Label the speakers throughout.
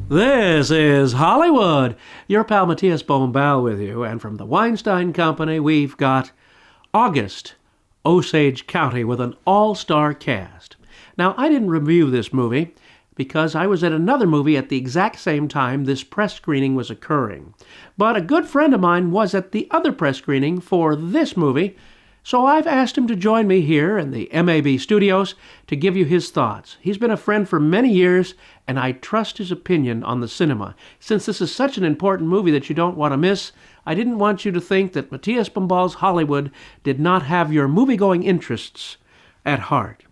Speaker 1: This is Hollywood. Your pal Matías Bombal with you, and from the Weinstein Company, we've got August, Osage County, with an all-star cast. Now, I didn't review this movie because I was at another movie at the exact same time this press screening was occurring. But a good friend of mine was at the other press screening for this movie, so I've asked him to join me here in the MAB studios to give you his thoughts. He's been a friend for many years, and I trust his opinion on the cinema. Since this is such an important movie that you don't want to miss, I didn't want you to think that Matías Bombal's Hollywood did not have your movie-going interests at heart.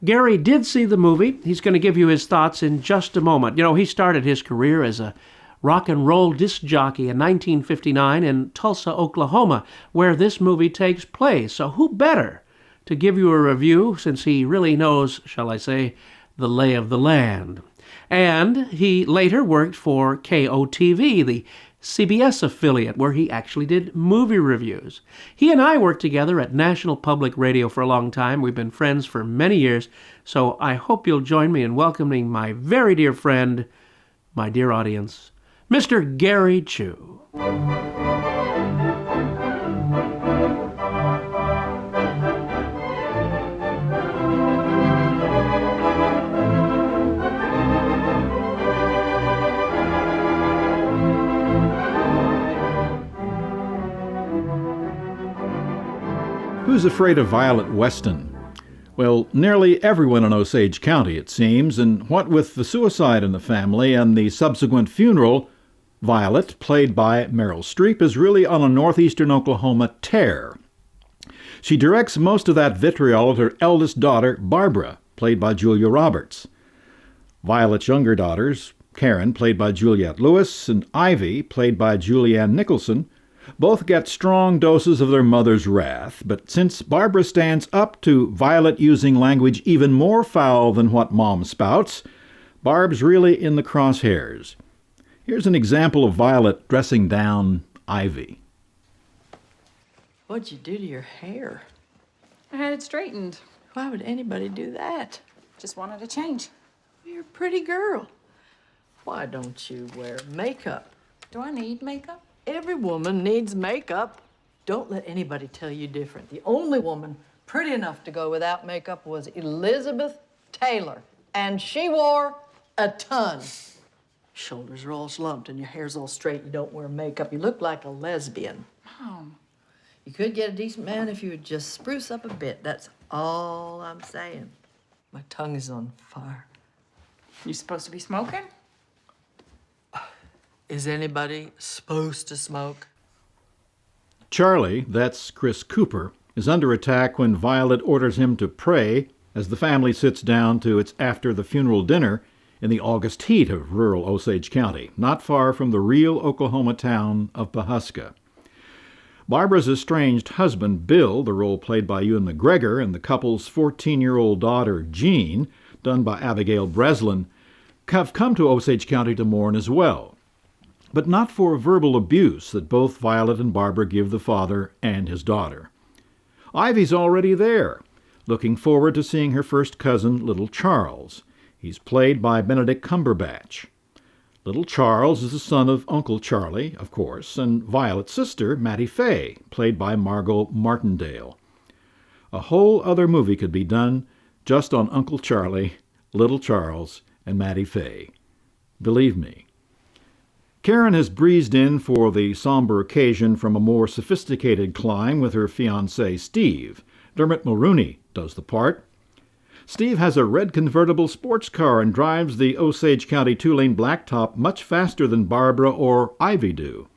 Speaker 1: Gary did see the movie. He's going to give you his thoughts in just a moment. You know, he started his career as a rock and roll disc jockey in 1959 in Tulsa, Oklahoma, where this movie takes place. So who better to give you a review, since he really knows, shall I say, the lay of the land. And he later worked for KOTV, the CBS affiliate, where he actually did movie reviews. He and I worked together at National Public Radio for a long time. We've been friends for many years, so I hope you'll join me in welcoming my very dear friend, my dear audience, Mr. Gary Chu.
Speaker 2: Who's afraid of Violet Weston? Well, nearly everyone in Osage County, it seems, and what with the suicide in the family and the subsequent funeral, Violet, played by Meryl Streep, is really on a northeastern Oklahoma tear. She directs most of that vitriol at her eldest daughter, Barbara, played by Julia Roberts. Violet's younger daughters, Karen, played by Juliette Lewis, and Ivy, played by Julianne Nicholson, both get strong doses of their mother's wrath, but since Barbara stands up to Violet using language even more foul than what Mom spouts, Barb's really in the crosshairs. Here's an example of Violet dressing down Ivy.
Speaker 3: What'd you do to your hair?
Speaker 4: I had it straightened.
Speaker 3: Why would anybody do that?
Speaker 4: Just wanted a change.
Speaker 3: You're a pretty girl. Why don't you wear makeup?
Speaker 4: Do I need makeup?
Speaker 3: Every woman needs makeup. Don't let anybody tell you different. The only woman pretty enough to go without makeup was Elizabeth Taylor, and she wore a ton. Shoulders are all slumped and your hair's all straight. You don't wear makeup. You look like a lesbian.
Speaker 4: Mom.
Speaker 3: You could get a decent man if you would just spruce up a bit. That's all I'm saying. My tongue is on fire.
Speaker 4: You supposed to be smoking?
Speaker 3: Is anybody supposed to smoke?
Speaker 2: Charlie, that's Chris Cooper, is under attack when Violet orders him to pray as the family sits down to its after-the-funeral dinner in the August heat of rural Osage County, not far from the real Oklahoma town of Pawhuska. Barbara's estranged husband, Bill, the role played by Ewan McGregor, and the couple's 14-year-old daughter, Jean, done by Abigail Breslin, have come to Osage County to mourn as well, but not for verbal abuse that both Violet and Barbara give the father and his daughter. Ivy's already there, looking forward to seeing her first cousin, Little Charles. He's played by Benedict Cumberbatch. Little Charles is the son of Uncle Charlie, of course, and Violet's sister, Mattie Fay, played by Margot Martindale. A whole other movie could be done just on Uncle Charlie, Little Charles, and Mattie Fay. Believe me. Karen has breezed in for the somber occasion from a more sophisticated clime with her fiancé, Steve. Dermot Mulroney does the part. Steve has a red convertible sports car and drives the Osage County two-lane blacktop much faster than Barbara or Ivy do.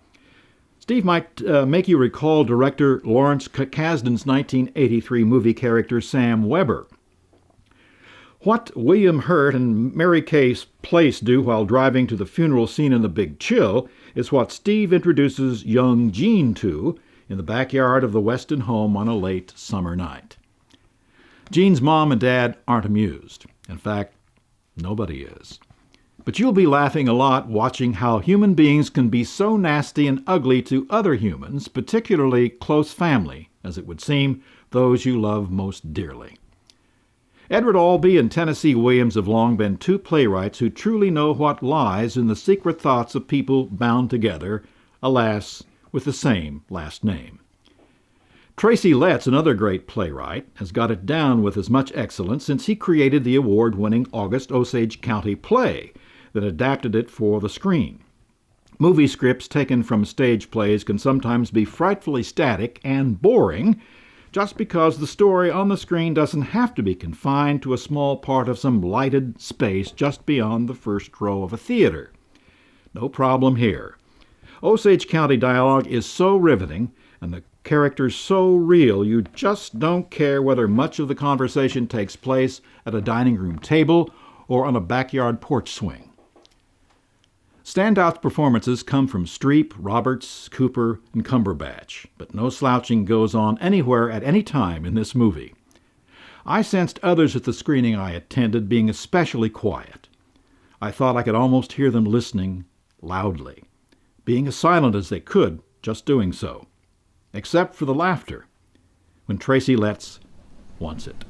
Speaker 2: Steve might make you recall director Lawrence Kasdan's 1983 movie character Sam Weber. What William Hurt and Mary Kay Place do while driving to the funeral scene in The Big Chill is what Steve introduces young Jean to in the backyard of the Weston home on a late summer night. Jean's mom and dad aren't amused. In fact, nobody is. But you'll be laughing a lot watching how human beings can be so nasty and ugly to other humans, particularly close family, as it would seem, those you love most dearly. Edward Albee and Tennessee Williams have long been two playwrights who truly know what lies in the secret thoughts of people bound together, alas, with the same last name. Tracy Letts, another great playwright, has got it down with as much excellence since he created the award-winning August Osage County play that adapted it for the screen. Movie scripts taken from stage plays can sometimes be frightfully static and boring, just because the story on the screen doesn't have to be confined to a small part of some lighted space just beyond the first row of a theater. No problem here. Osage County dialogue is so riveting and the characters so real you just don't care whether much of the conversation takes place at a dining room table or on a backyard porch swing. Standout performances come from Streep, Roberts, Cooper, and Cumberbatch, but no slouching goes on anywhere at any time in this movie. I sensed others at the screening I attended being especially quiet. I thought I could almost hear them listening loudly, being as silent as they could, just doing so, except for the laughter, when Tracy Letts wants it.